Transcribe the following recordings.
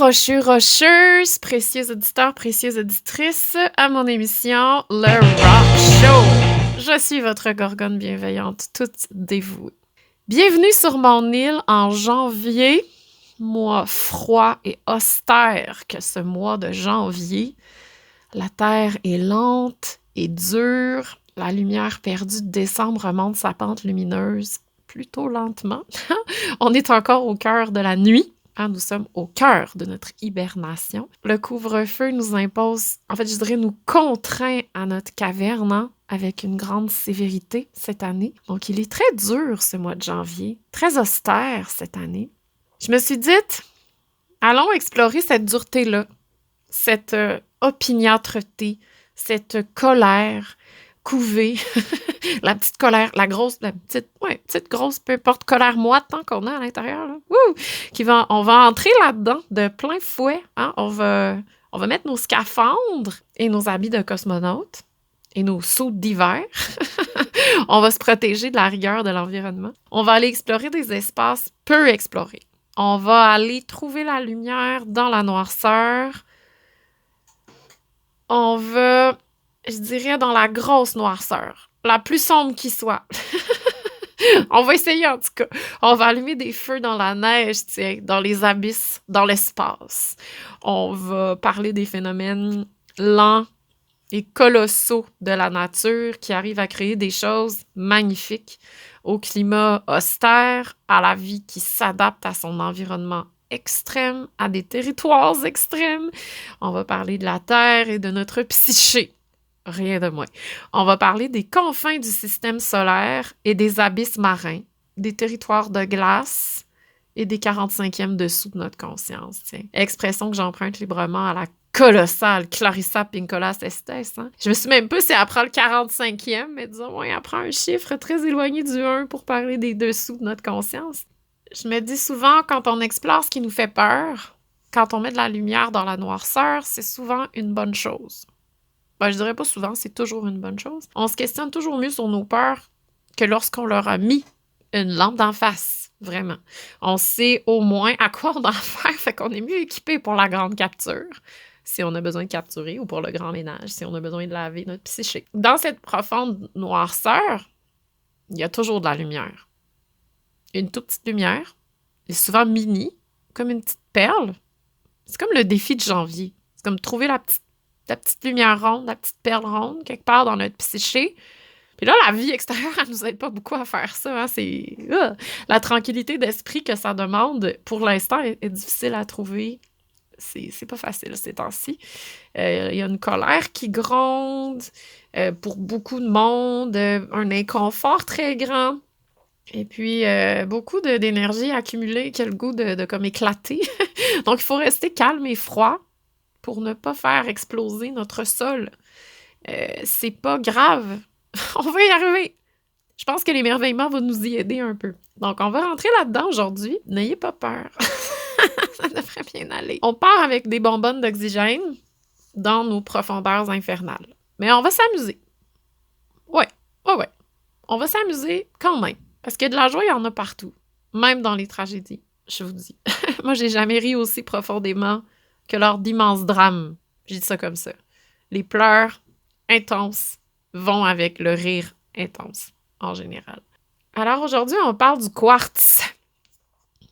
rocheux, rocheuses, précieux auditeurs, précieuses auditrices, à mon émission Le Rock Show. Je suis votre gorgone bienveillante, toute dévouée. Bienvenue sur mon île en janvier, mois froid et austère que ce mois de janvier. La terre est lente et dure, la lumière perdue de décembre remonte sa pente lumineuse plutôt lentement. On est encore au cœur de la nuit. Nous sommes au cœur de notre hibernation. Le couvre-feu nous impose, je dirais, nous contraint à notre caverne, avec une grande sévérité cette année. Donc, il est très dur ce mois de janvier, très austère cette année. Je me suis dit, allons explorer cette dureté-là, cette opiniâtreté, cette colère couvée, la petite colère, petite grosse, peu importe, colère moite tant qu'on a à l'intérieur, là. On va entrer là-dedans de plein fouet. On va mettre nos scaphandres et nos habits de cosmonautes et nos sauts d'hiver. On va se protéger de la rigueur de l'environnement. On va aller explorer des espaces peu explorés. On va aller trouver la lumière dans la noirceur. On va, je dirais, dans la grosse noirceur, la plus sombre qui soit. On va essayer, en tout cas. On va allumer des feux dans la neige, dans les abysses, dans l'espace. On va parler des phénomènes lents et colossaux de la nature qui arrivent à créer des choses magnifiques au climat austère, à la vie qui s'adapte à son environnement extrême, à des territoires extrêmes. On va parler de la Terre et de notre psyché. Rien de moins. On va parler des confins du système solaire et des abysses marins, des territoires de glace et des 45e dessous de notre conscience. Expression que j'emprunte librement à la colossale Clarissa Pinkolas Estes. Je me suis même pas si elle prend le 45e, mais disons, elle prend un chiffre très éloigné du 1 pour parler des dessous de notre conscience. Je me dis souvent, quand on explore ce qui nous fait peur, quand on met de la lumière dans la noirceur, c'est souvent une bonne chose. Je dirais pas souvent, c'est toujours une bonne chose. On se questionne toujours mieux sur nos peurs que lorsqu'on leur a mis une lampe d'en face, vraiment. On sait au moins à quoi on doit faire, fait qu'on est mieux équipé pour la grande capture, si on a besoin de capturer, ou pour le grand ménage, si on a besoin de laver notre psyché. Dans cette profonde noirceur, il y a toujours de la lumière. Une toute petite lumière, et souvent mini, comme une petite perle. C'est comme le défi de janvier. C'est comme trouver la petite lumière ronde, la petite perle ronde, quelque part dans notre psyché. Puis là, la vie extérieure, elle nous aide pas beaucoup à faire ça. C'est la tranquillité d'esprit que ça demande, pour l'instant, est difficile à trouver. C'est pas facile ces temps-ci. Il y a une colère qui gronde pour beaucoup de monde, un inconfort très grand. Et puis, beaucoup d'énergie accumulée qui a le goût de comme éclater. Donc, il faut rester calme et froid pour ne pas faire exploser notre sol. C'est pas grave. On va y arriver. Je pense que l'émerveillement va nous y aider un peu. Donc, on va rentrer là-dedans aujourd'hui. N'ayez pas peur. Ça devrait bien aller. On part avec des bonbonnes d'oxygène dans nos profondeurs infernales. Mais on va s'amuser. Ouais. On va s'amuser quand même. Parce que de la joie, il y en a partout. Même dans les tragédies, je vous dis. Moi, j'ai jamais ri aussi profondément que lors d'immenses drames. Je dis ça comme ça. Les pleurs intenses vont avec le rire intense, en général. Alors aujourd'hui, on parle du quartz.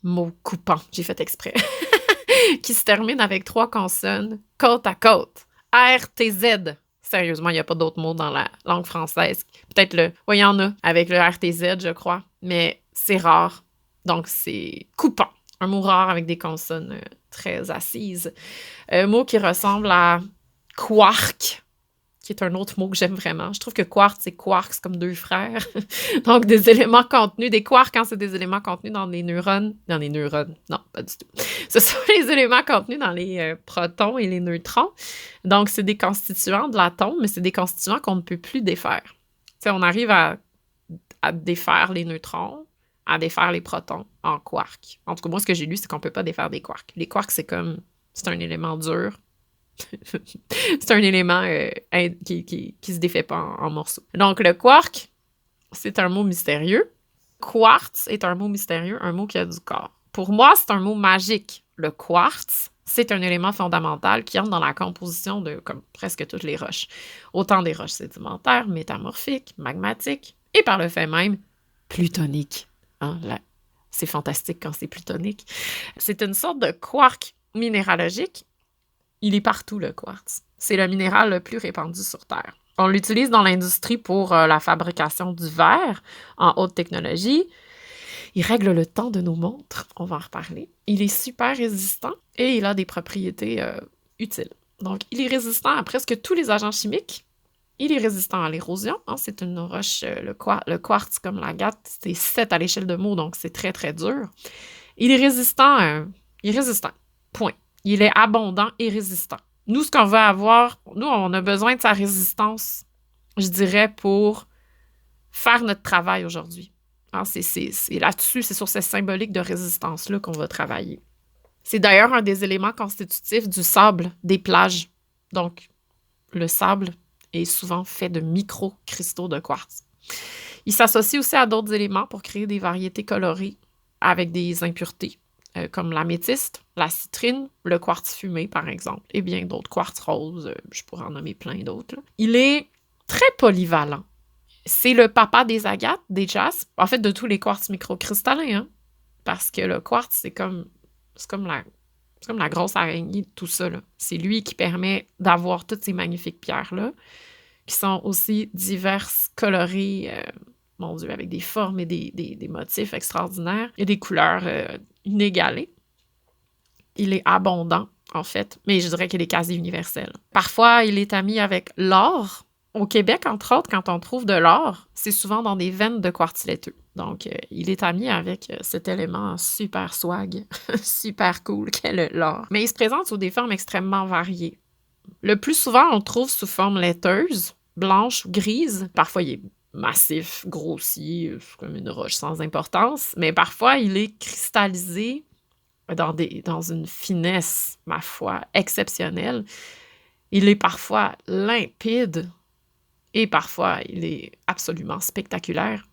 Mot coupant, j'ai fait exprès. Qui se termine avec 3 consonnes, côte à côte. R-T-Z. Sérieusement, il n'y a pas d'autres mots dans la langue française. Peut-être il y en a avec le R-T-Z, je crois. Mais c'est rare. Donc, c'est coupant. Un mot rare avec des consonnes très assises. Un mot qui ressemble à quark, qui est un autre mot que j'aime vraiment. Je trouve que quartz et quark, c'est comme 2 frères. Donc, des éléments contenus, des quarks, quand c'est des éléments contenus dans des neurones. Dans les neurones, non, pas du tout. Ce sont les éléments contenus dans les protons et les neutrons. Donc, c'est des constituants de l'atome, mais c'est des constituants qu'on ne peut plus défaire. On arrive à défaire les neutrons, à défaire les protons en quarks. En tout cas, moi, ce que j'ai lu, c'est qu'on ne peut pas défaire des quarks. Les quarks, c'est un élément dur. C'est un élément qui se défait pas en morceaux. Donc, le quark, c'est un mot mystérieux. Quartz est un mot mystérieux, un mot qui a du corps. Pour moi, c'est un mot magique. Le quartz, C'est un élément fondamental qui entre dans la composition de comme presque toutes les roches. Autant des roches sédimentaires, métamorphiques, magmatiques, et par le fait même, plutoniques. Hein, c'est fantastique quand c'est plutonique. C'est une sorte de quark minéralogique. Il est partout, le quartz. C'est le minéral le plus répandu sur Terre. On l'utilise dans l'industrie pour la fabrication du verre en haute technologie. Il règle le temps de nos montres, on va en reparler. Il est super résistant et il a des propriétés utiles. Donc, il est résistant à presque tous les agents chimiques. Il est résistant à l'érosion. Hein, c'est une roche, le quartz comme l'agate, c'est 7 à l'échelle de Mohs, donc c'est très, très dur. Il est résistant, point. Il est abondant et résistant. Nous, ce qu'on veut avoir, nous, on a besoin de sa résistance, je dirais, pour faire notre travail aujourd'hui. Hein, c'est là-dessus, c'est sur cette symbolique de résistance-là qu'on va travailler. C'est d'ailleurs un des éléments constitutifs du sable des plages. Donc, le sable est souvent fait de micro-cristaux de quartz. Il s'associe aussi à d'autres éléments pour créer des variétés colorées avec des impuretés, comme l'améthyste, la citrine, le quartz fumé, par exemple, et bien d'autres, quartz rose, je pourrais en nommer plein d'autres. Là. Il est très polyvalent. C'est le papa des agates, des jaspes, en fait, de tous les quartz microcristallins, hein? Parce que le quartz, c'est comme la grosse araignée de tout ça, là. C'est lui qui permet d'avoir toutes ces magnifiques pierres-là, qui sont aussi diverses, colorées, mon Dieu, avec des formes et des motifs extraordinaires et des couleurs inégalées. Il est abondant, en fait, mais je dirais qu'il est quasi universel. Parfois, il est ami avec l'or. Au Québec, entre autres, quand on trouve de l'or, c'est souvent dans des veines de quartz laiteux. Donc, il est ami avec cet élément super swag, super cool qu'est l'or. Mais il se présente sous des formes extrêmement variées. Le plus souvent, on le trouve sous forme laiteuse, blanche ou grise. Parfois, il est massif, grossi, comme une roche sans importance. Mais parfois, il est cristallisé dans une finesse, ma foi, exceptionnelle. Il est parfois limpide. Et parfois, il est absolument spectaculaire.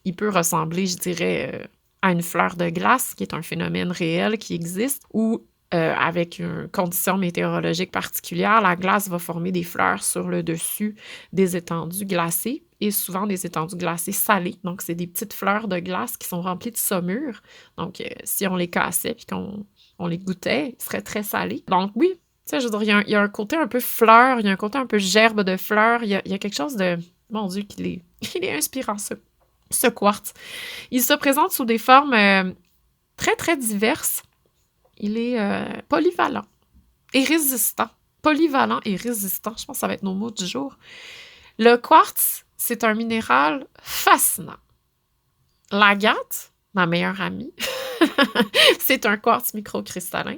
Il peut ressembler, je dirais, à une fleur de glace, qui est un phénomène réel qui existe, où, avec une condition météorologique particulière, la glace va former des fleurs sur le dessus des étendues glacées, et souvent des étendues glacées salées. Donc, c'est des petites fleurs de glace qui sont remplies de saumure. Donc, si on les cassait et qu'on les goûtait, ils seraient très salés. Donc, oui, tu sais, je veux dire, il y a un côté un peu fleur, il y a un côté un peu gerbe de fleurs, il y a quelque chose de... Mon Dieu, il est inspirant, ce quartz. Il se présente sous des formes très, très diverses. Il est polyvalent et résistant. Polyvalent et résistant, je pense que ça va être nos mots du jour. Le quartz, c'est un minéral fascinant. L'agate, ma meilleure amie, c'est un quartz microcristallin.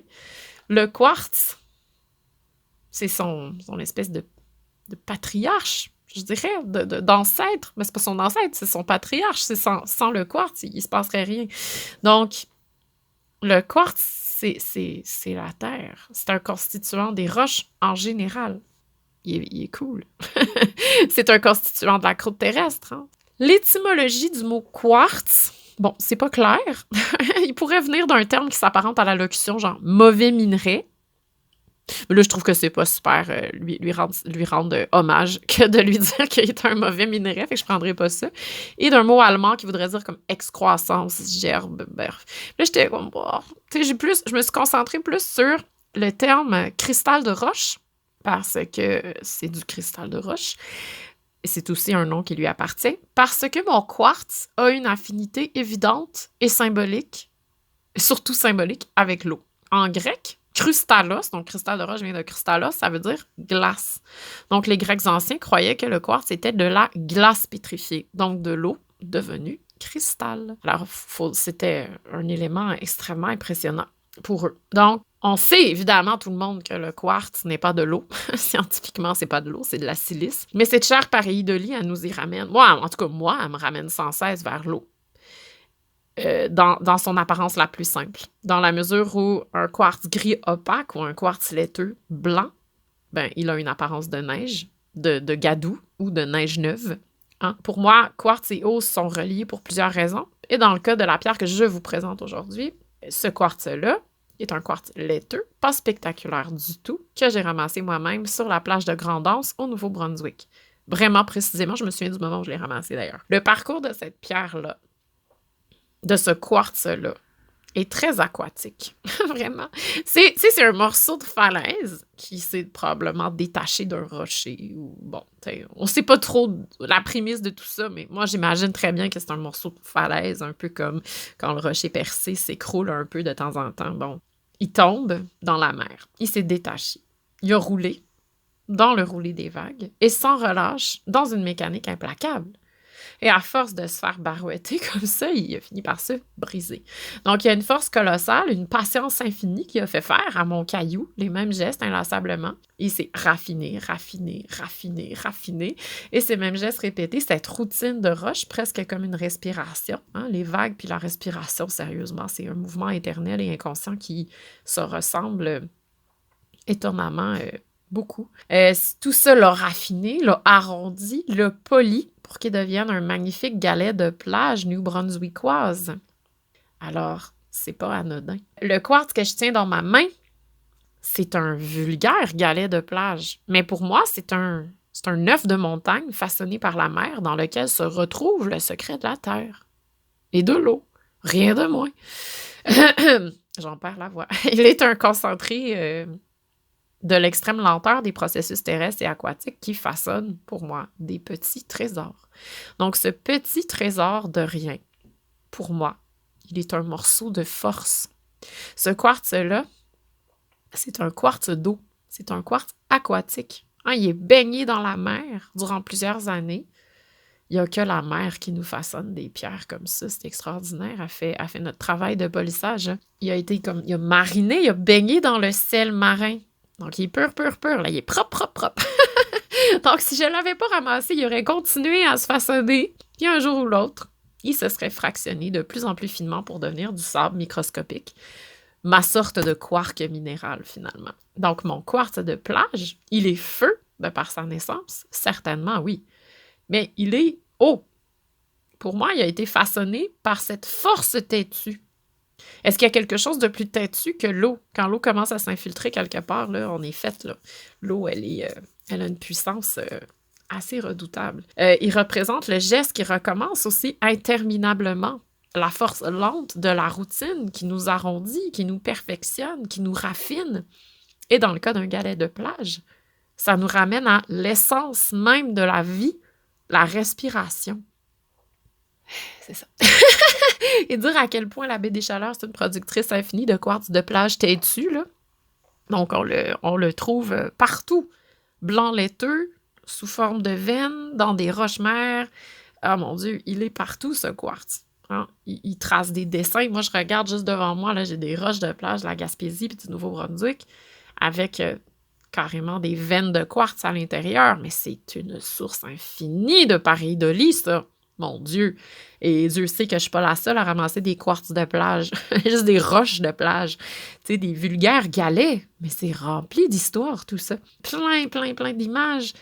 Le quartz, c'est son espèce de patriarche, je dirais, d'ancêtre. Mais c'est pas son ancêtre, c'est son patriarche. C'est sans le quartz, il se passerait rien. Donc, le quartz, c'est la terre. C'est un constituant des roches en général. Il est cool. C'est un constituant de la croûte terrestre. Hein? L'étymologie du mot quartz, bon, c'est pas clair. Il pourrait venir d'un terme qui s'apparente à la locution genre mauvais minerai. Mais là, je trouve que c'est pas super lui rendre hommage que de lui dire qu'il est un mauvais minerai, fait que je prendrais pas ça. Et d'un mot allemand qui voudrait dire comme excroissance, gerbe, bref. Là, j'étais comme, oh, tu sais, je me suis concentrée plus sur le terme cristal de roche, parce que c'est du cristal de roche. Et c'est aussi un nom qui lui appartient, parce que mon quartz a une affinité évidente et symbolique, surtout symbolique, avec l'eau. En grec, Krustallos, donc cristal de roche vient de Krustallos, ça veut dire glace. Donc, les Grecs anciens croyaient que le quartz était de la glace pétrifiée, donc de l'eau devenue cristal. Alors, c'était un élément extrêmement impressionnant pour eux. Donc, on sait évidemment, tout le monde, que le quartz n'est pas de l'eau. Scientifiquement, c'est pas de l'eau, c'est de la silice. Mais cette chère pareidolie, elle nous y ramène. Moi, en tout cas, moi, elle me ramène sans cesse vers l'eau. Dans son apparence la plus simple. Dans la mesure où un quartz gris opaque ou un quartz laiteux blanc, ben, il a une apparence de neige, de gadou ou de neige neuve. Hein? Pour moi, quartz et eau sont reliés pour plusieurs raisons. Et dans le cas de la pierre que je vous présente aujourd'hui, ce quartz-là, Il est un quartz laiteux, pas spectaculaire du tout, que j'ai ramassé moi-même sur la plage de Grand'Anse au Nouveau-Brunswick. Vraiment précisément, je me souviens du moment où je l'ai ramassé d'ailleurs. Le parcours de cette pierre-là, de ce quartz-là, est très aquatique. Vraiment. C'est un morceau de falaise qui s'est probablement détaché d'un rocher ou bon, on sait pas trop la prémisse de tout ça, mais moi j'imagine très bien que c'est un morceau de falaise, un peu comme quand le rocher percé s'écroule un peu de temps en temps. Bon, il tombe dans la mer. Il s'est détaché. Il a roulé dans le roulis des vagues et sans relâche dans une mécanique implacable. Et à force de se faire barouetter comme ça, il a fini par se briser. Donc, il y a une force colossale, une patience infinie qui a fait faire à mon caillou les mêmes gestes inlassablement. Il s'est raffiné, raffiné, raffiné, raffiné. Et ces mêmes gestes répétés, cette routine de roche, presque comme une respiration. Hein? Les vagues puis la respiration, sérieusement, c'est un mouvement éternel et inconscient qui se ressemble étonnamment beaucoup. Tout ça l'a raffiné, l'a arrondi, l'a poli pour qu'il devienne un magnifique galet de plage new-brunswickoise. Alors, c'est pas anodin. Le quartz que je tiens dans ma main, c'est un vulgaire galet de plage. Mais pour moi, c'est un œuf de montagne façonné par la mer dans lequel se retrouve le secret de la terre. Et de l'eau. Rien de moins. J'en perds la voix. Il est un concentré de l'extrême lenteur des processus terrestres et aquatiques qui façonnent, pour moi, des petits trésors. Donc, ce petit trésor de rien, pour moi, il est un morceau de force. Ce quartz-là, c'est un quartz d'eau. C'est un quartz aquatique. Hein, il est baigné dans la mer durant plusieurs années. Il n'y a que la mer qui nous façonne des pierres comme ça. C'est extraordinaire. Elle fait notre travail de polissage. Il a mariné, il a baigné dans le sel marin. Donc, il est pur, pur, pur. Là, il est propre, propre, propre. Donc, si je ne l'avais pas ramassé, il aurait continué à se façonner. Puis un jour ou l'autre, il se serait fractionné de plus en plus finement pour devenir du sable microscopique. Ma sorte de quark minéral, finalement. Donc, mon quartz de plage, il est feu de par sa naissance? Certainement, oui. Mais il est eau. Pour moi, il a été façonné par cette force têtue. Est-ce qu'il y a quelque chose de plus têtu que l'eau? Quand l'eau commence à s'infiltrer quelque part, là, on est fait, là. L'eau, elle a une puissance assez redoutable. Il représente le geste qui recommence aussi interminablement. La force lente de la routine qui nous arrondit, qui nous perfectionne, qui nous raffine. Et dans le cas d'un galet de plage, ça nous ramène à l'essence même de la vie, la respiration. C'est ça. Et dire à quel point la baie des Chaleurs, c'est une productrice infinie de quartz de plage têtu, là. Donc, on le trouve partout. Blanc laiteux, sous forme de veine, dans des roches-mères. Ah mon Dieu, il est partout, ce quartz. Hein? Il trace des dessins. Moi, je regarde juste devant moi, là, j'ai des roches de plage de la Gaspésie puis du Nouveau-Brunswick avec carrément des veines de quartz à l'intérieur. Mais c'est une source infinie de pareidolie, ça. Mon Dieu! Et Dieu sait que je ne suis pas la seule à ramasser des quartz de plage. Juste des roches de plage. Tu sais, des vulgaires galets. Mais c'est rempli d'histoires, tout ça. Plein, plein, plein d'images.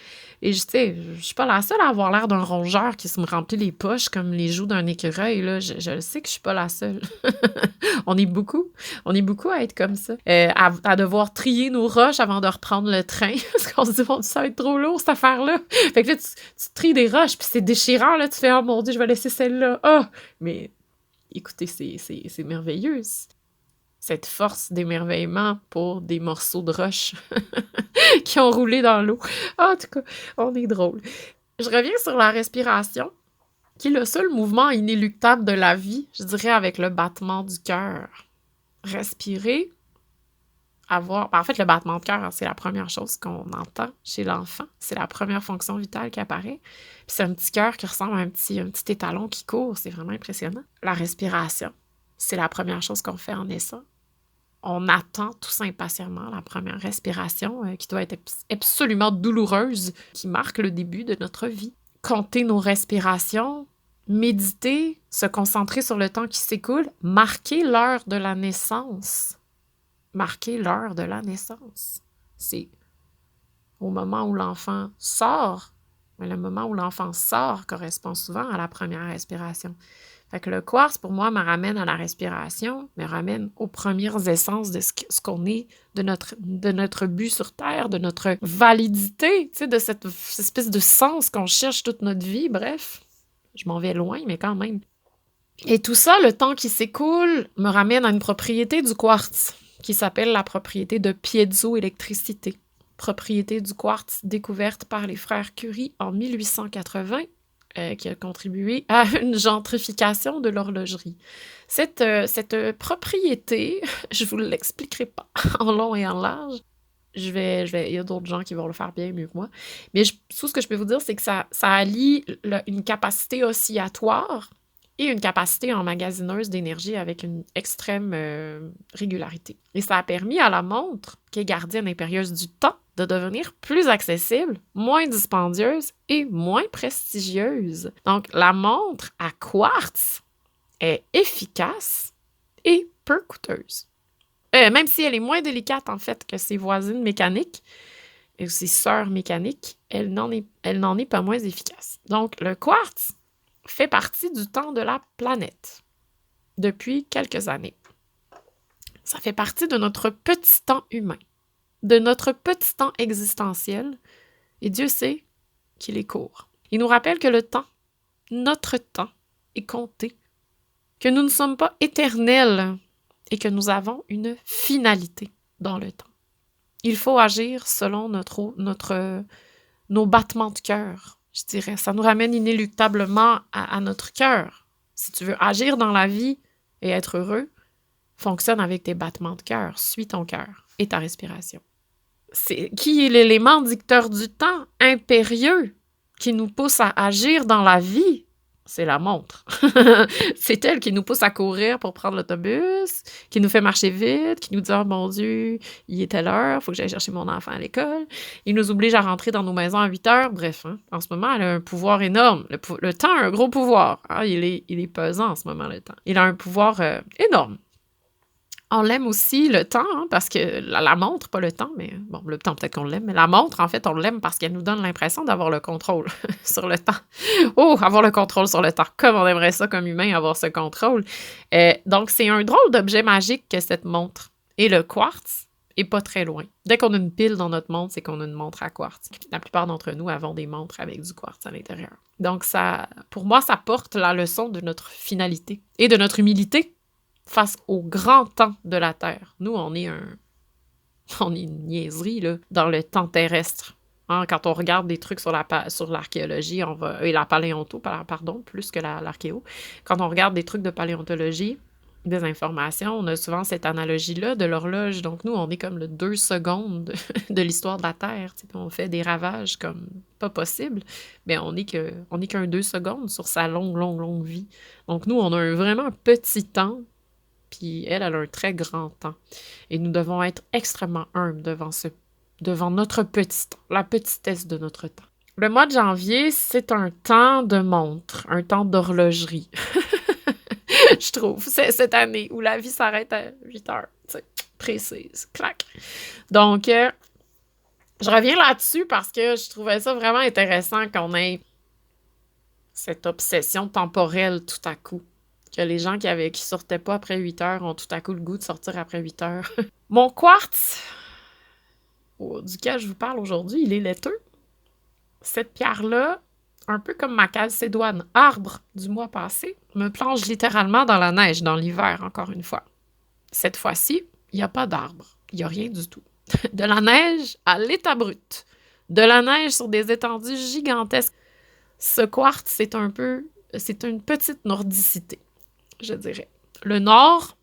Et je sais, je suis pas la seule à avoir l'air d'un rongeur qui se me remplit les poches comme les joues d'un écureuil, là. Je le sais que je suis pas la seule. On est beaucoup. On est beaucoup à être comme ça. À devoir trier nos roches avant de reprendre le train. Parce qu'on se dit, bon, ça va être trop lourd, cette affaire-là. Fait que là, tu tries des roches, puis c'est déchirant, là. Tu fais, oh mon Dieu, je vais laisser celle-là. Oh! Mais écoutez, c'est merveilleux. Cette force d'émerveillement pour des morceaux de roche qui ont roulé dans l'eau. En tout cas, on est drôle. Je reviens sur la respiration, qui est le seul mouvement inéluctable de la vie, je dirais avec le battement du cœur. Respirer, en fait, le battement de cœur, c'est la première chose qu'on entend chez l'enfant. C'est la première fonction vitale qui apparaît. Puis c'est un petit cœur qui ressemble à un petit étalon qui court. C'est vraiment impressionnant. La respiration, c'est la première chose qu'on fait en naissant. On attend tous impatiemment la première respiration qui doit être absolument douloureuse, qui marque le début de notre vie. Compter nos respirations, méditer, se concentrer sur le temps qui s'écoule, marquer l'heure de la naissance. Marquer l'heure de la naissance. C'est au moment où l'enfant sort, mais le moment où l'enfant sort correspond souvent à la première respiration. Fait que le quartz, pour moi, me ramène à la respiration, me ramène aux premières essences de ce qu'on est, de notre but sur Terre, de notre validité, tu sais, de cette espèce de sens qu'on cherche toute notre vie. Bref, je m'en vais loin, mais quand même. Et tout ça, le temps qui s'écoule, me ramène à une propriété du quartz qui s'appelle la propriété de piézoélectricité. Propriété du quartz découverte par les frères Curie en 1880, qui a contribué à une gentrification de l'horlogerie. Cette propriété, je vous l'expliquerai pas en long et en large. Il y a d'autres gens qui vont le faire bien mieux que moi. Mais tout ce que je peux vous dire, c'est que ça allie une capacité oscillatoire et une capacité emmagasineuse d'énergie avec une extrême régularité. Et ça a permis à la montre, qui est gardienne impérieuse du temps, de devenir plus accessible, moins dispendieuse et moins prestigieuse. Donc, la montre à quartz est efficace et peu coûteuse. Même si elle est moins délicate, en fait, que ses voisines mécaniques et ses sœurs mécaniques, elle n'en est pas moins efficace. Donc, le quartz fait partie du temps de la planète depuis quelques années. Ça fait partie de notre petit temps humain, de notre petit temps existentiel, et Dieu sait qu'il est court. Il nous rappelle que le temps, notre temps, est compté, que nous ne sommes pas éternels et que nous avons une finalité dans le temps. Il faut agir selon nos battements de cœur, je dirais. Ça nous ramène inéluctablement à notre cœur. Si tu veux agir dans la vie et être heureux, fonctionne avec tes battements de cœur. Suis ton cœur et ta respiration. Qui est l'élément dicteur du temps, impérieux, qui nous pousse à agir dans la vie? C'est la montre. C'est elle qui nous pousse à courir pour prendre l'autobus, qui nous fait marcher vite, qui nous dit « Oh mon Dieu, il est telle heure, il faut que j'aille chercher mon enfant à l'école. » Il nous oblige à rentrer dans nos maisons à 8 heures. Bref, en ce moment, elle a un pouvoir énorme. Le temps a un gros pouvoir. Il est pesant en ce moment, le temps. Il a un pouvoir énorme. On l'aime aussi, le temps, parce que la montre, pas le temps, mais bon, le temps, peut-être qu'on l'aime, mais la montre, en fait, on l'aime parce qu'elle nous donne l'impression d'avoir le contrôle sur le temps. Oh, avoir le contrôle sur le temps. Comme on aimerait ça comme humain, avoir ce contrôle. Donc, c'est un drôle d'objet magique que cette montre. Et le quartz est pas très loin. Dès qu'on a une pile dans notre montre, c'est qu'on a une montre à quartz. La plupart d'entre nous avons des montres avec du quartz à l'intérieur. Donc, pour moi, ça porte la leçon de notre finalité et de notre humilité face au grand temps de la Terre. Nous, on est une niaiserie, là, dans le temps terrestre. Quand on regarde des trucs sur l'archéologie, et la paléonto, pardon, plus que l'archéo. Quand on regarde des trucs de paléontologie, des informations, on a souvent cette analogie-là de l'horloge. Donc, nous, on est comme le 2 secondes de l'histoire de la Terre. Puis on fait des ravages comme pas possible. Mais on n'est qu'un 2 secondes sur sa longue, longue, longue vie. Donc, nous, on a vraiment un petit temps. Puis elle a un très grand temps. Et nous devons être extrêmement humbles devant notre petit temps, la petitesse de notre temps. Le mois de janvier, c'est un temps de montre, un temps d'horlogerie. Je trouve, c'est cette année où la vie s'arrête à 8 heures, tu sais, précise, clac. Donc, je reviens là-dessus parce que je trouvais ça vraiment intéressant qu'on ait cette obsession temporelle tout à coup. Que les gens qui sortaient pas après 8 heures ont tout à coup le goût de sortir après 8 heures. Mon quartz, duquel je vous parle aujourd'hui, il est laiteux. Cette pierre-là, un peu comme ma calcédoine arbre du mois passé, me plonge littéralement dans la neige, dans l'hiver, encore une fois. Cette fois-ci, il n'y a pas d'arbre. Il n'y a rien du tout. De la neige à l'état brut. De la neige sur des étendues gigantesques. Ce quartz, c'est une petite nordicité, je dirais. Le nord,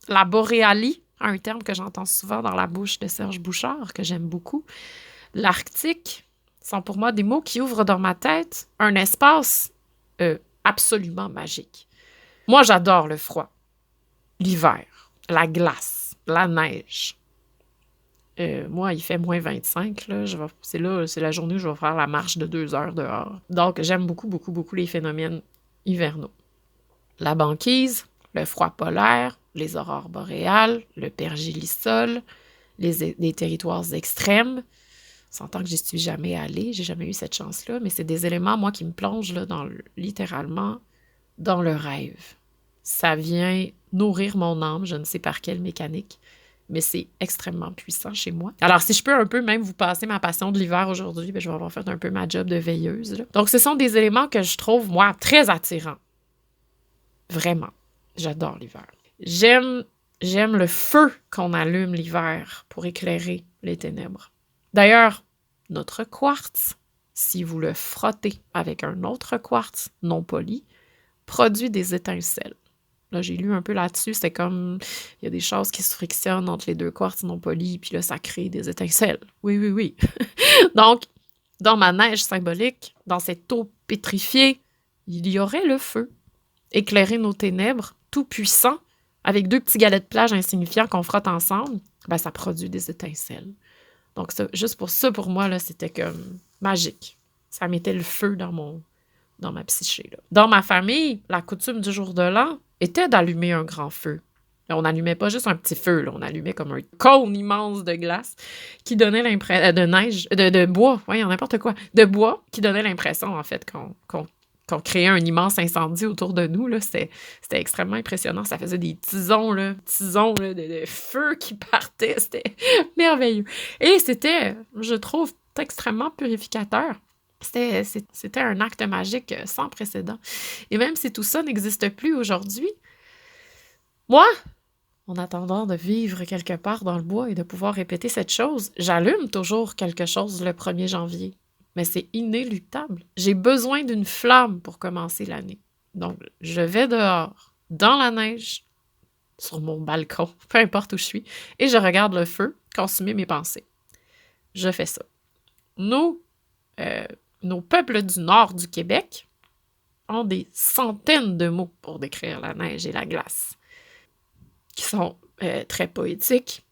la boréalie, un terme que j'entends souvent dans la bouche de Serge Bouchard, que j'aime beaucoup. L'Arctique sont pour moi des mots qui ouvrent dans ma tête un espace absolument magique. Moi, j'adore le froid, l'hiver, la glace, la neige. Moi, il fait moins 25, là. C'est la journée où je vais faire la marche de 2 heures dehors. Donc, j'aime beaucoup, beaucoup, beaucoup les phénomènes hivernaux. La banquise, le froid polaire, les aurores boréales, le pergélisol, les territoires extrêmes. On s'entend que j'y suis jamais allée, j'ai jamais eu cette chance-là, mais c'est des éléments, moi, qui me plongent là, dans littéralement dans le rêve. Ça vient nourrir mon âme, je ne sais par quelle mécanique, mais c'est extrêmement puissant chez moi. Alors, si je peux un peu même vous passer ma passion de l'hiver aujourd'hui, je vais avoir fait un peu ma job de veilleuse, là. Donc, ce sont des éléments que je trouve, moi, très attirants. Vraiment. J'adore l'hiver. J'aime le feu qu'on allume l'hiver pour éclairer les ténèbres. D'ailleurs, notre quartz, si vous le frottez avec un autre quartz non poli, produit des étincelles. Là, j'ai lu un peu là-dessus, c'est comme, il y a des choses qui se frictionnent entre les deux quartz non polis, puis là, ça crée des étincelles. Oui, oui, oui. Donc, dans ma neige symbolique, dans cette eau pétrifiée, il y aurait le feu. Éclairer nos ténèbres, tout puissant, avec 2 petits galets de plage insignifiants qu'on frotte ensemble, ben, ça produit des étincelles. Donc, ça, juste pour ça, pour moi, là, c'était comme magique. Ça mettait le feu dans ma psyché, là. Dans ma famille, la coutume du jour de l'an était d'allumer un grand feu. Mais on n'allumait pas juste un petit feu, là. On allumait comme un cône immense de glace qui donnait l'impression... de neige, de bois, voyons, n'importe quoi. De bois qui donnait l'impression, en fait, qu'on créait un immense incendie autour de nous, là. C'était extrêmement impressionnant. Ça faisait des tisons, là, de feu qui partaient. C'était merveilleux. Et c'était, je trouve, extrêmement purificateur. C'était un acte magique sans précédent. Et même si tout ça n'existe plus aujourd'hui, moi, en attendant de vivre quelque part dans le bois et de pouvoir répéter cette chose, j'allume toujours quelque chose le 1er janvier. Mais c'est inéluctable. J'ai besoin d'une flamme pour commencer l'année. Donc, je vais dehors, dans la neige, sur mon balcon, peu importe où je suis, et je regarde le feu consumer mes pensées. Je fais ça. Nos peuples du nord du Québec ont des centaines de mots pour décrire la neige et la glace, qui sont très poétiques,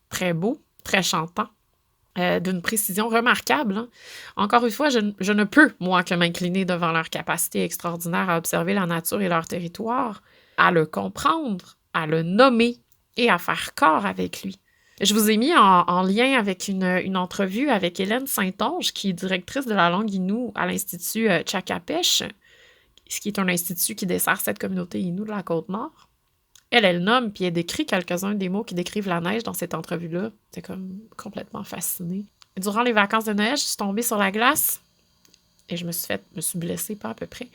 très beaux, très chantants, d'une précision remarquable. Hein. Encore une fois, je ne peux, moi, que m'incliner devant leur capacité extraordinaire à observer la nature et leur territoire, à le comprendre, à le nommer et à faire corps avec lui. Je vous ai mis en lien avec une entrevue avec Hélène Saint-Onge, qui est directrice de la langue Innu à l'Institut Tchakapesh, ce qui est un institut qui dessert cette communauté Innu de la Côte-Nord. Elle nomme, puis elle décrit quelques-uns des mots qui décrivent la neige dans cette entrevue-là. J'étais comme complètement fascinée. Durant les vacances de neige, je suis tombée sur la glace et je me suis blessée, pas à peu près,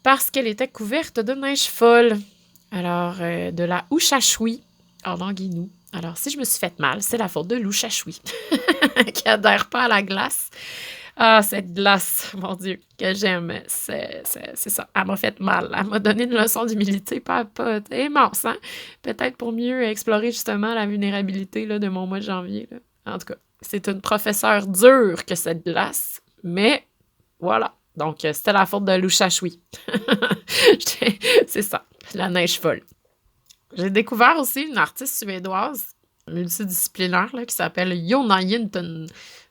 parce qu'elle était couverte de neige folle. Alors, de la Ushashui en langue Innu. Alors, si je me suis fait mal, c'est la faute de l'Ushashui, qui adhère pas à la glace. Ah, cette glace, mon Dieu, que j'aime, c'est ça. Elle m'a fait mal. Elle m'a donné une leçon d'humilité, pas immense, hein? Peut-être pour mieux explorer justement la vulnérabilité là, de mon mois de janvier. Là. En tout cas, c'est une professeure dure que cette glace, mais voilà. Donc, c'était la faute de l'Ushashui. C'est ça, la neige folle. J'ai découvert aussi une artiste suédoise multidisciplinaire là, qui s'appelle Jonna Jinten.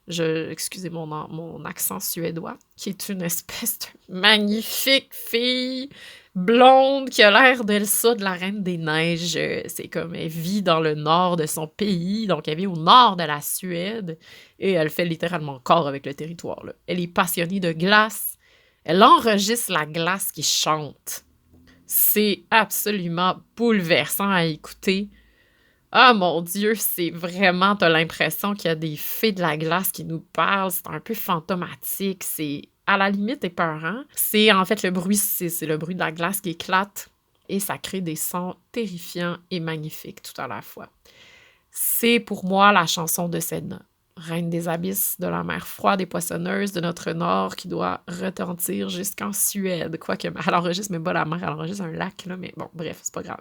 Excusez mon accent suédois, qui est une espèce de magnifique fille blonde qui a l'air d'Elsa de la Reine des Neiges. C'est comme elle vit dans le nord de son pays, donc elle vit au nord de la Suède et elle fait littéralement corps avec le territoire. Là. Elle est passionnée de glace. Elle enregistre la glace qui chante. C'est absolument bouleversant à écouter. Ah mon Dieu, c'est vraiment, t'as l'impression qu'il y a des fées de la glace qui nous parlent. C'est un peu fantomatique. C'est à la limite épeurant. C'est en fait le bruit, c'est le bruit de la glace qui éclate et ça crée des sons terrifiants et magnifiques tout à la fois. C'est pour moi la chanson de Sedna, reine des abysses, de la mer froide et poissonneuse de notre nord qui doit retentir jusqu'en Suède. Quoique, elle enregistre même pas la mer, elle enregistre un lac, là, mais bon, bref, c'est pas grave.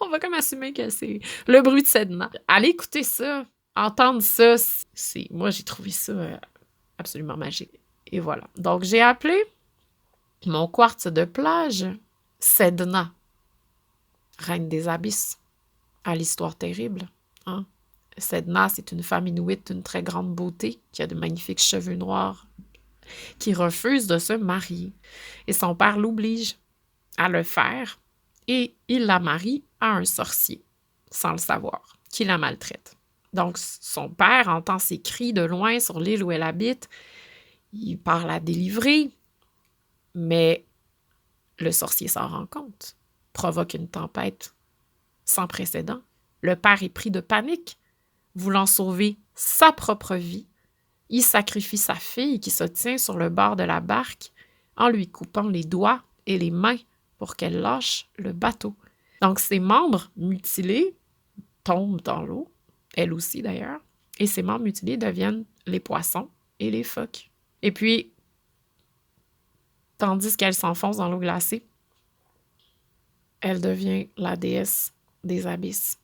On va comme assumer que c'est le bruit de Sedna. Allez écouter ça, entendre ça, moi j'ai trouvé ça absolument magique. Et voilà. Donc j'ai appelé mon quartz de plage Sedna, reine des abysses, à l'histoire terrible. Hein? Sedna, c'est une femme inuite d'une très grande beauté qui a de magnifiques cheveux noirs, qui refuse de se marier. Et son père l'oblige à le faire et il la marie à un sorcier, sans le savoir, qui la maltraite. Donc, son père entend ses cris de loin sur l'île où elle habite. Il part la délivrer, mais Le sorcier s'en rend compte, provoque une tempête sans précédent. Le père est pris de panique, voulant sauver sa propre vie. Il sacrifie sa fille qui se tient sur le bord de la barque en lui coupant les doigts et les mains pour qu'elle lâche le bateau. Donc, ses membres mutilés tombent dans l'eau, elle aussi d'ailleurs, et ses membres mutilés deviennent les poissons et les phoques. Et puis, tandis qu'elle s'enfonce dans l'eau glacée, elle devient la déesse des abysses,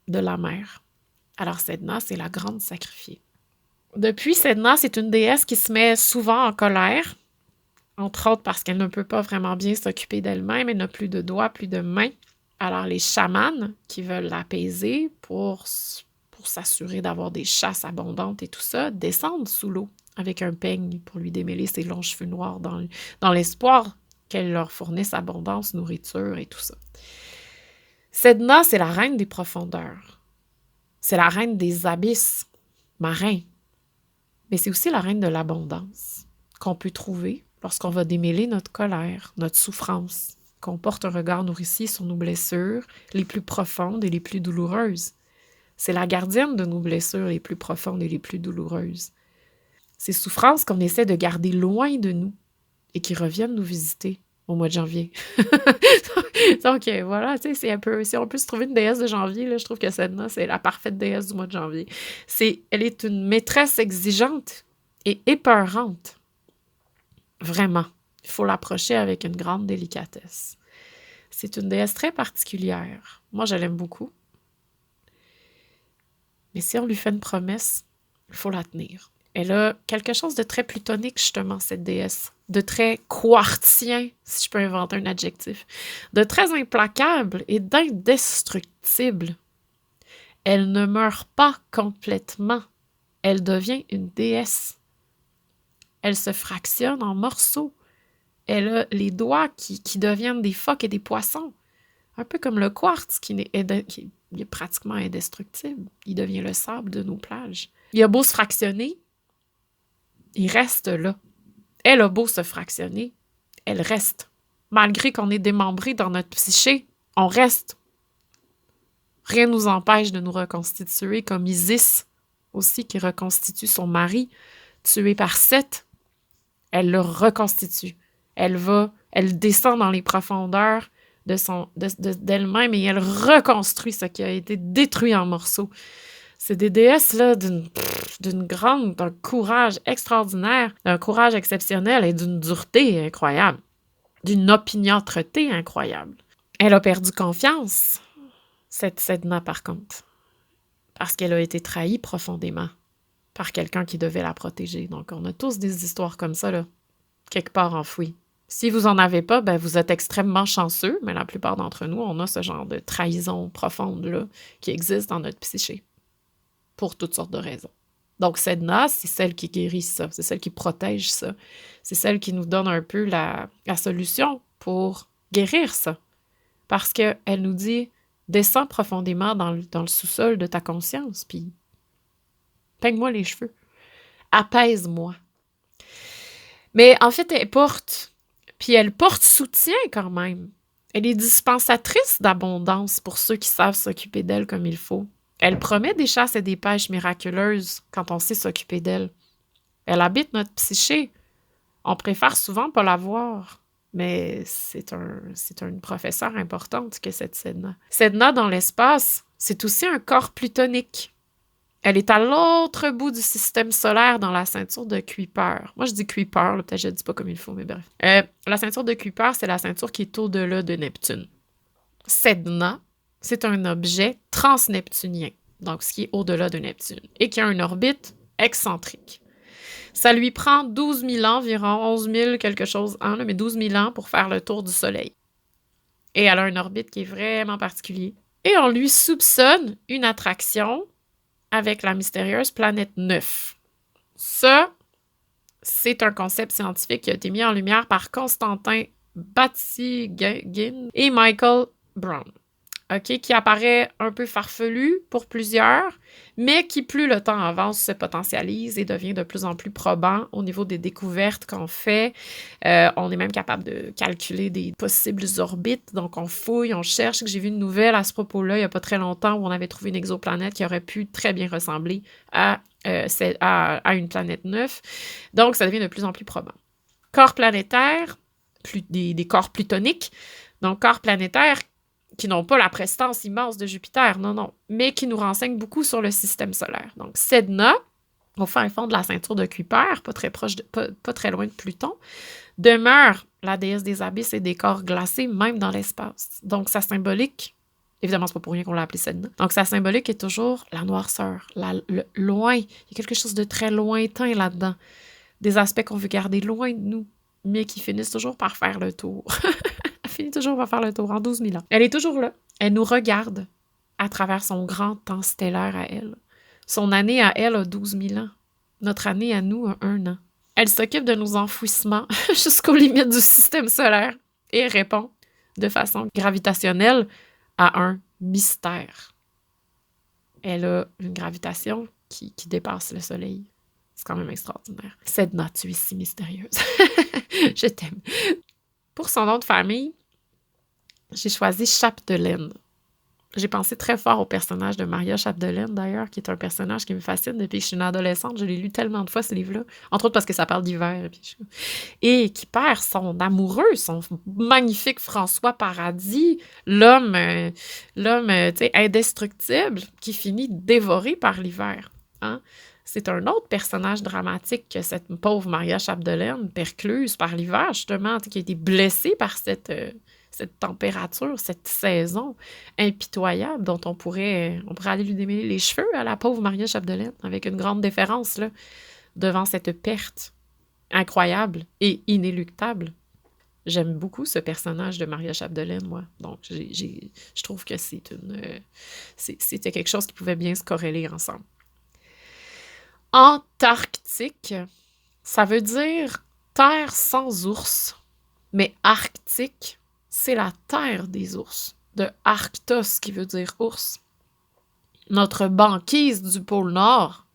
de la mer. Alors Sedna, c'est la grande sacrifiée. Depuis, Sedna, c'est une déesse qui se met souvent en colère, entre autres parce qu'elle ne peut pas vraiment bien s'occuper d'elle-même, elle n'a plus de doigts, plus de mains. Alors les chamans qui veulent l'apaiser pour s'assurer d'avoir des chasses abondantes et tout ça, descendent sous l'eau avec un peigne pour lui démêler ses longs cheveux noirs dans l'espoir qu'elle leur fournisse abondance, nourriture et tout ça. Sedna, c'est la reine des profondeurs. C'est la reine des abysses marins. Mais c'est aussi la reine de l'abondance qu'on peut trouver lorsqu'on va démêler notre colère, notre souffrance, qu'on porte un regard nourricier sur nos blessures les plus profondes et les plus douloureuses. C'est la gardienne de nos blessures les plus profondes et les plus douloureuses. Ces souffrances qu'on essaie de garder loin de nous et qui reviennent nous visiter au mois de janvier. Donc, voilà, tu sais, c'est un peu... Si on peut se trouver une déesse de janvier, là, je trouve que Sedna, c'est la parfaite déesse du mois de janvier. Elle est une maîtresse exigeante et épeurante. Vraiment. Il faut l'approcher avec une grande délicatesse. C'est une déesse très particulière. Moi, je l'aime beaucoup. Mais si on lui fait une promesse, il faut la tenir. Elle a quelque chose de très plutonique, justement, cette déesse. De très quartzien, si je peux inventer un adjectif. De très implacable et d'indestructible. Elle ne meurt pas complètement. Elle devient une déesse. Elle se fractionne en morceaux. Elle a les doigts qui deviennent des phoques et des poissons. Un peu comme le quartz qui est pratiquement indestructible. Il devient le sable de nos plages. Il a beau se fractionner, il reste là. Elle a beau se fractionner, elle reste. Malgré qu'on est démembré dans notre psyché, on reste. Rien ne nous empêche de nous reconstituer comme Isis aussi, qui reconstitue son mari, tué par Seth. Elle le reconstitue. Elle descend dans les profondeurs d'elle-même et elle reconstruit ce qui a été détruit en morceaux. C'est des déesses là d'un courage extraordinaire, d'un courage exceptionnel et d'une dureté incroyable, d'une opiniâtreté incroyable. Elle a perdu confiance, cette Sedna par contre, parce qu'elle a été trahie profondément par quelqu'un qui devait la protéger. Donc on a tous des histoires comme ça, là, quelque part enfouies. Si vous en avez pas, ben vous êtes extrêmement chanceux, mais la plupart d'entre nous, on a ce genre de trahison profonde là, qui existe dans notre psyché, pour toutes sortes de raisons. Donc Sedna, c'est celle qui guérit ça, c'est celle qui protège ça, c'est celle qui nous donne un peu la solution pour guérir ça. Parce qu'elle nous dit, descends profondément dans le sous-sol de ta conscience, puis peigne-moi les cheveux, apaise-moi. Mais en fait, elle porte soutien quand même. Elle est dispensatrice d'abondance pour ceux qui savent s'occuper d'elle comme il faut. Elle promet des chasses et des pêches miraculeuses quand on sait s'occuper d'elle. Elle habite notre psyché. On préfère souvent pas la voir, mais c'est une professeure importante que cette Sedna. Sedna, dans l'espace, c'est aussi un corps plutonique. Elle est à l'autre bout du système solaire dans la ceinture de Kuiper. Moi, je dis Kuiper, là, peut-être que je ne dis pas comme il faut, mais bref. La ceinture de Kuiper, c'est la ceinture qui est au-delà de Neptune. Sedna, c'est un objet transneptunien, donc ce qui est au-delà de Neptune, et qui a une orbite excentrique. Ça lui prend 12 000 ans, environ 11 000 quelque chose ans, mais 12 000 ans pour faire le tour du Soleil. Et elle a une orbite qui est vraiment particulière. Et on lui soupçonne une attraction avec la mystérieuse planète 9. Ça, c'est un concept scientifique qui a été mis en lumière par Constantin Batygin et Michael Brown. OK, qui apparaît un peu farfelu pour plusieurs, mais qui, plus le temps avance, se potentialise et devient de plus en plus probant au niveau des découvertes qu'on fait. On est même capable de calculer des possibles orbites, donc on fouille, on cherche. J'ai vu une nouvelle à ce propos-là il n'y a pas très longtemps où on avait trouvé une exoplanète qui aurait pu très bien ressembler à une planète neuve. Donc, ça devient de plus en plus probant. Corps planétaires, des corps plutoniques, donc corps planétaires qui n'ont pas la prestance immense de Jupiter, non, mais qui nous renseignent beaucoup sur le système solaire. Donc, Sedna, au fin fond de la ceinture de Kuiper, pas très loin de Pluton, demeure la déesse des abysses et des corps glacés, même dans l'espace. Donc, sa symbolique, évidemment, c'est pas pour rien qu'on l'a appelée Sedna. Donc, sa symbolique est toujours la noirceur, le loin. Il y a quelque chose de très lointain là-dedans. Des aspects qu'on veut garder loin de nous, mais qui finissent toujours par faire le tour. Elle finit toujours par faire le tour en 12 000 ans. Elle est toujours là. Elle nous regarde à travers son grand temps stellaire à elle. Son année à elle a 12 000 ans. Notre année à nous a 1 an. Elle s'occupe de nos enfouissements jusqu'aux limites du système solaire et répond de façon gravitationnelle à un mystère. Elle a une gravitation qui dépasse le Soleil. C'est quand même extraordinaire. Sedna, tu es si mystérieuse. Je t'aime. Pour son nom de famille, j'ai choisi Chapdelaine. J'ai pensé très fort au personnage de Maria Chapdelaine, d'ailleurs, qui est un personnage qui me fascine depuis que je suis une adolescente. Je l'ai lu tellement de fois, ce livre-là. Entre autres parce que ça parle d'hiver. Et qui perd son amoureux, son magnifique François Paradis, l'homme indestructible, qui finit dévoré par l'hiver. Hein? C'est un autre personnage dramatique que cette pauvre Maria Chapdelaine, percluse par l'hiver, justement, qui a été blessée par cette température, cette saison impitoyable dont on pourrait aller lui démêler les cheveux à la pauvre Maria Chapdelaine, avec une grande déférence là, devant cette perte incroyable et inéluctable. J'aime beaucoup ce personnage de Maria Chapdelaine, moi. Donc, je trouve que c'était quelque chose qui pouvait bien se corréler ensemble. Antarctique, ça veut dire terre sans ours, mais arctique, c'est la terre des ours, de Arctos qui veut dire ours. Notre banquise du pôle Nord,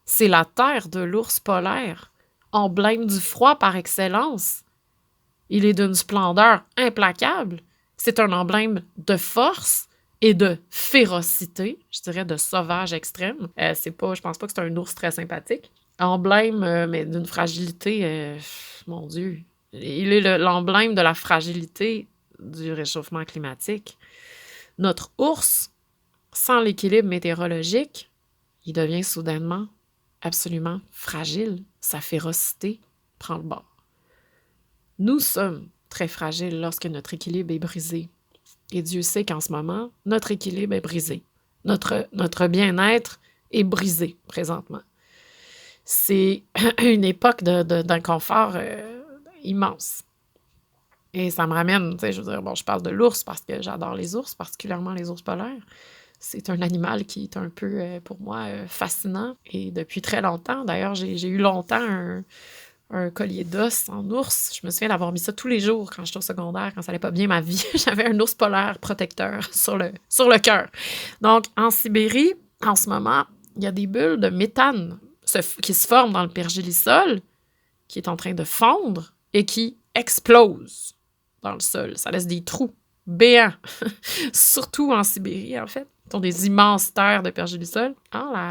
c'est la terre de l'ours polaire, emblème du froid par excellence. Il est d'une splendeur implacable. C'est un emblème de force et de férocité, je dirais de sauvage extrême. Je pense pas que c'est un ours très sympathique. Emblème, mais d'une fragilité, mon Dieu. Il est l'emblème de la fragilité du réchauffement climatique. Notre ours, sans l'équilibre météorologique, il devient soudainement absolument fragile. Sa férocité prend le bord. Nous sommes très fragiles lorsque notre équilibre est brisé. Et Dieu sait qu'en ce moment, notre équilibre est brisé. Notre bien-être est brisé présentement. C'est une époque d'inconfort immense. Et ça me ramène, tu sais, je veux dire, bon, je parle de l'ours parce que j'adore les ours, particulièrement les ours polaires. C'est un animal qui est un peu, pour moi, fascinant. Et depuis très longtemps, d'ailleurs, j'ai eu longtemps un collier d'os en ours. Je me souviens d'avoir mis ça tous les jours quand j'étais au secondaire, quand ça allait pas bien ma vie. J'avais un ours polaire protecteur sur le cœur. Donc, en Sibérie, en ce moment, il y a des bulles de méthane qui se forment dans le pergélisol, qui est en train de fondre et qui explosent dans le sol. Ça laisse des trous béants, surtout en Sibérie, en fait. Ce sont des immenses terres de pergélisol.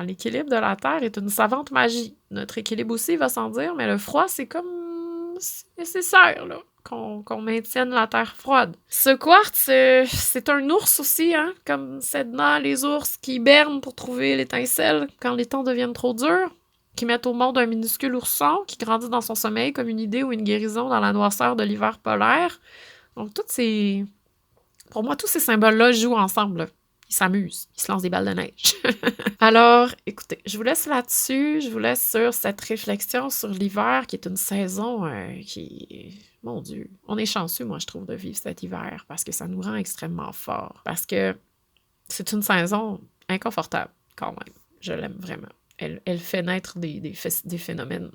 L'équilibre de la Terre est une savante magie. Notre équilibre aussi va sans dire, mais le froid, c'est nécessaire, là, qu'on maintienne la Terre froide. Ce quartz, c'est un ours aussi, hein, comme Sedna, les ours qui hibernent pour trouver l'étincelle quand les temps deviennent trop durs, qui mettent au monde un minuscule ourson qui grandit dans son sommeil comme une idée ou une guérison dans la noirceur de l'hiver polaire. Donc, pour moi, tous ces symboles-là jouent ensemble, là. Ils s'amusent, ils se lancent des balles de neige. Alors, écoutez, je vous laisse là-dessus, je vous laisse sur cette réflexion sur l'hiver, qui est une saison mon Dieu, on est chanceux, moi, je trouve, de vivre cet hiver, parce que ça nous rend extrêmement forts, parce que c'est une saison inconfortable, quand même. Je l'aime vraiment. Elle fait naître des phénomènes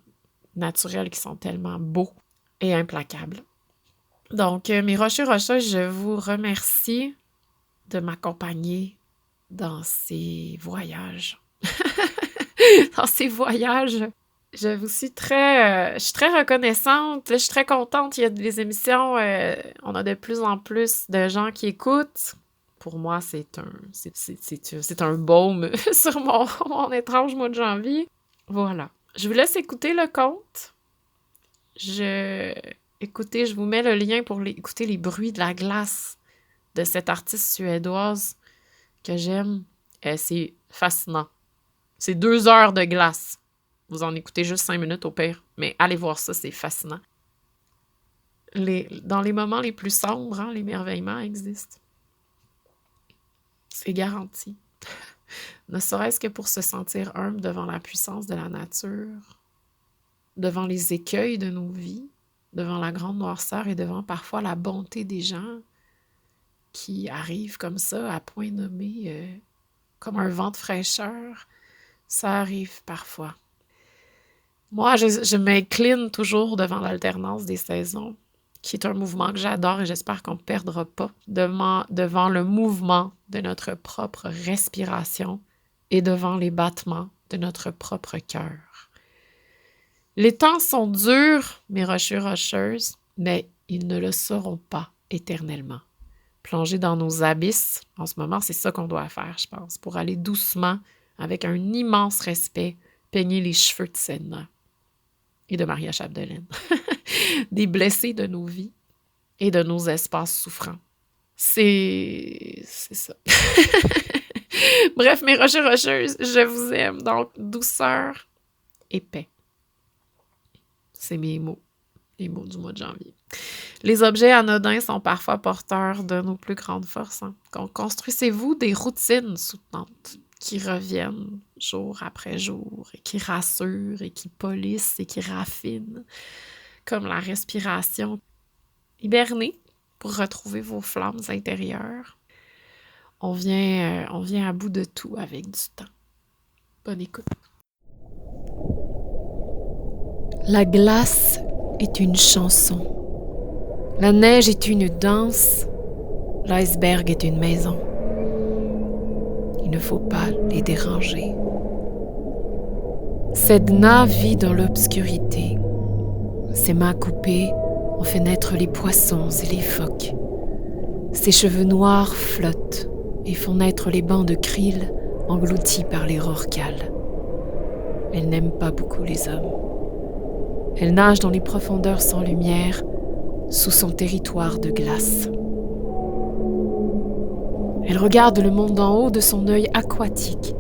naturels qui sont tellement beaux et implacables. Donc, mes rocheux rocheuses, je vous remercie de m'accompagner dans ces voyages. Dans ces voyages. Je suis très reconnaissante. Là, je suis très contente. Il y a des émissions, on a de plus en plus de gens qui écoutent. Pour moi, c'est un baume sur mon étrange mois de janvier. Voilà. Je vous laisse écouter le conte. Écoutez, je vous mets le lien pour écouter les bruits de la glace de cette artiste suédoise que j'aime. C'est fascinant. C'est 2 heures de glace. Vous en écoutez juste 5 minutes au pire. Mais allez voir ça, c'est fascinant. Dans les moments les plus sombres, l'émerveillement existe. C'est garanti. Ne serait-ce que pour se sentir humble devant la puissance de la nature, devant les écueils de nos vies, devant la grande noirceur et devant parfois la bonté des gens qui arrivent comme ça, à point nommé, comme un vent de fraîcheur. Ça arrive parfois. Moi, je m'incline toujours devant l'alternance des saisons, qui est un mouvement que j'adore et j'espère qu'on ne perdra pas, devant le mouvement de notre propre respiration et devant les battements de notre propre cœur. Les temps sont durs, mes rocheux rocheuses, mais ils ne le seront pas éternellement. Plonger dans nos abysses, en ce moment, c'est ça qu'on doit faire, je pense, pour aller doucement, avec un immense respect, peigner les cheveux de Sedna et de Maria Chapdelaine, des blessés de nos vies et de nos espaces souffrants. C'est ça. Bref, mes rocheux rocheuses, je vous aime. Donc, douceur et paix. C'est mes mots, les mots du mois de janvier. Les objets anodins sont parfois porteurs de nos plus grandes forces. Construisez-vous des routines soutenantes qui reviennent jour après jour et qui rassurent et qui polissent et qui raffinent, comme la respiration. Hibernez pour retrouver vos flammes intérieures. On vient à bout de tout avec du temps. Bonne écoute. La glace est une chanson. La neige est une danse. L'iceberg est une maison. Il ne faut pas les déranger. Sedna vit dans l'obscurité. Ses mains coupées ont fait naître les poissons et les phoques. Ses cheveux noirs flottent et font naître les bancs de krill engloutis par les rorquals. Elle n'aime pas beaucoup les hommes. Elle nage dans les profondeurs sans lumière, sous son territoire de glace. Elle regarde le monde d'en haut de son œil aquatique.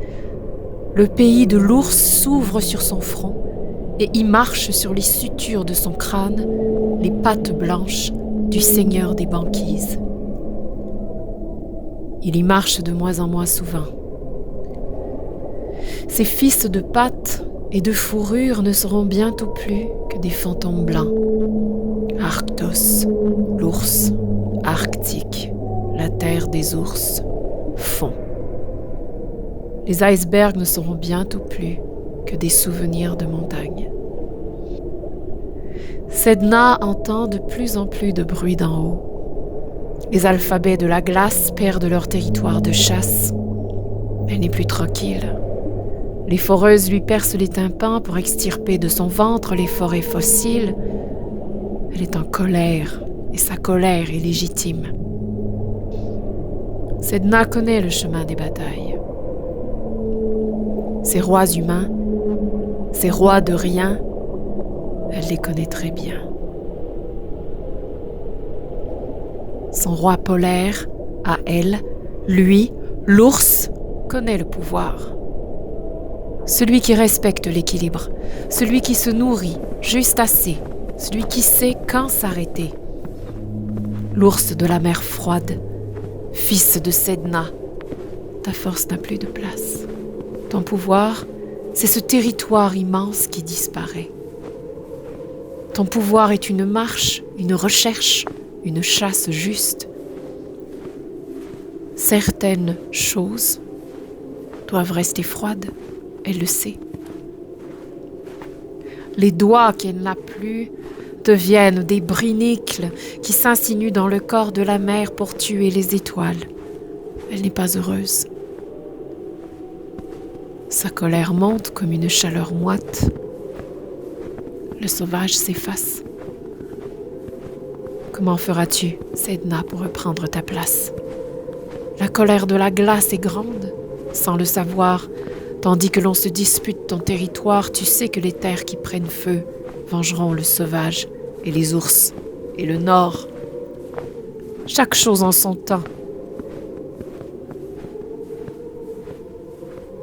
Le pays de l'ours s'ouvre sur son front et y marche sur les sutures de son crâne les pattes blanches du seigneur des banquises. Il y marche de moins en moins souvent. Ses fils de pattes et de fourrure ne seront bientôt plus que des fantômes blancs. Arctos, l'ours, Arctique, la terre des ours, fond. Les icebergs ne seront bientôt plus que des souvenirs de montagne. Sedna entend de plus en plus de bruit d'en haut. Les alphabets de la glace perdent leur territoire de chasse. Elle n'est plus tranquille. Les foreuses lui percent les tympans pour extirper de son ventre les forêts fossiles. Elle est en colère, et sa colère est légitime. Sedna connaît le chemin des batailles. Ces rois humains, ces rois de rien, elle les connaît très bien. Son roi polaire, à elle, lui, l'ours, connaît le pouvoir. Celui qui respecte l'équilibre, celui qui se nourrit juste assez, celui qui sait quand s'arrêter. L'ours de la mer froide, fils de Sedna, ta force n'a plus de place. Ton pouvoir, c'est ce territoire immense qui disparaît. Ton pouvoir est une marche, une recherche, une chasse juste. Certaines choses doivent rester froides, elle le sait. Les doigts qu'elle n'a plus deviennent des brinicles qui s'insinuent dans le corps de la mer pour tuer les étoiles. Elle n'est pas heureuse. Sa colère monte comme une chaleur moite. Le sauvage s'efface. Comment feras-tu, Sedna, pour reprendre ta place? La colère de la glace est grande, sans le savoir. Tandis que l'on se dispute ton territoire, tu sais que les terres qui prennent feu vengeront le sauvage et les ours et le nord. Chaque chose en son temps.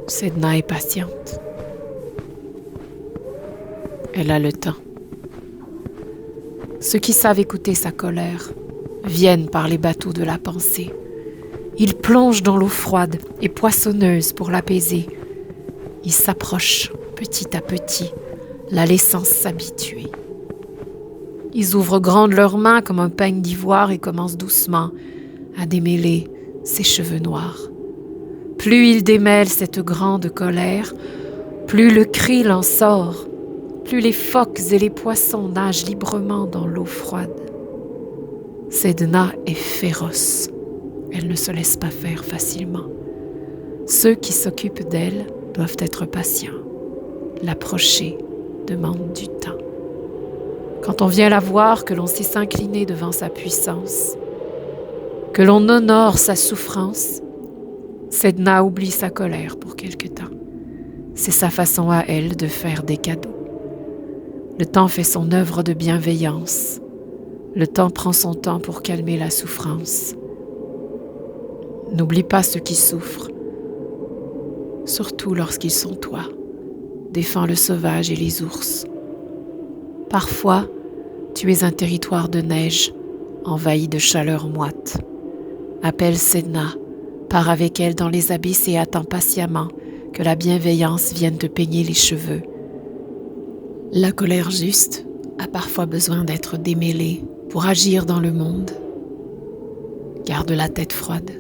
Sedna est patiente. Elle a le temps. Ceux qui savent écouter sa colère viennent par les bateaux de la pensée. Ils plongent dans l'eau froide et poissonneuse pour l'apaiser. Ils s'approchent petit à petit, la laissant s'habituer. Ils ouvrent grandes leurs mains comme un peigne d'ivoire et commencent doucement à démêler ses cheveux noirs. Plus ils démêlent cette grande colère, plus le cri l'en sort, plus les phoques et les poissons nagent librement dans l'eau froide. Sedna est féroce. Elle ne se laisse pas faire facilement. Ceux qui s'occupent d'elle doivent être patients. L'approcher demande du temps. Quand on vient la voir, que l'on sait s'incliner devant sa puissance, que l'on honore sa souffrance, Sedna oublie sa colère pour quelque temps. C'est sa façon à elle de faire des cadeaux. Le temps fait son œuvre de bienveillance. Le temps prend son temps pour calmer la souffrance. N'oublie pas ceux qui souffrent, surtout lorsqu'ils sont toi. Défends le sauvage et les ours. Parfois, tu es un territoire de neige, envahi de chaleur moite. Appelle Sedna, pars avec elle dans les abysses et attends patiemment que la bienveillance vienne te peigner les cheveux. La colère juste a parfois besoin d'être démêlée pour agir dans le monde. Garde la tête froide.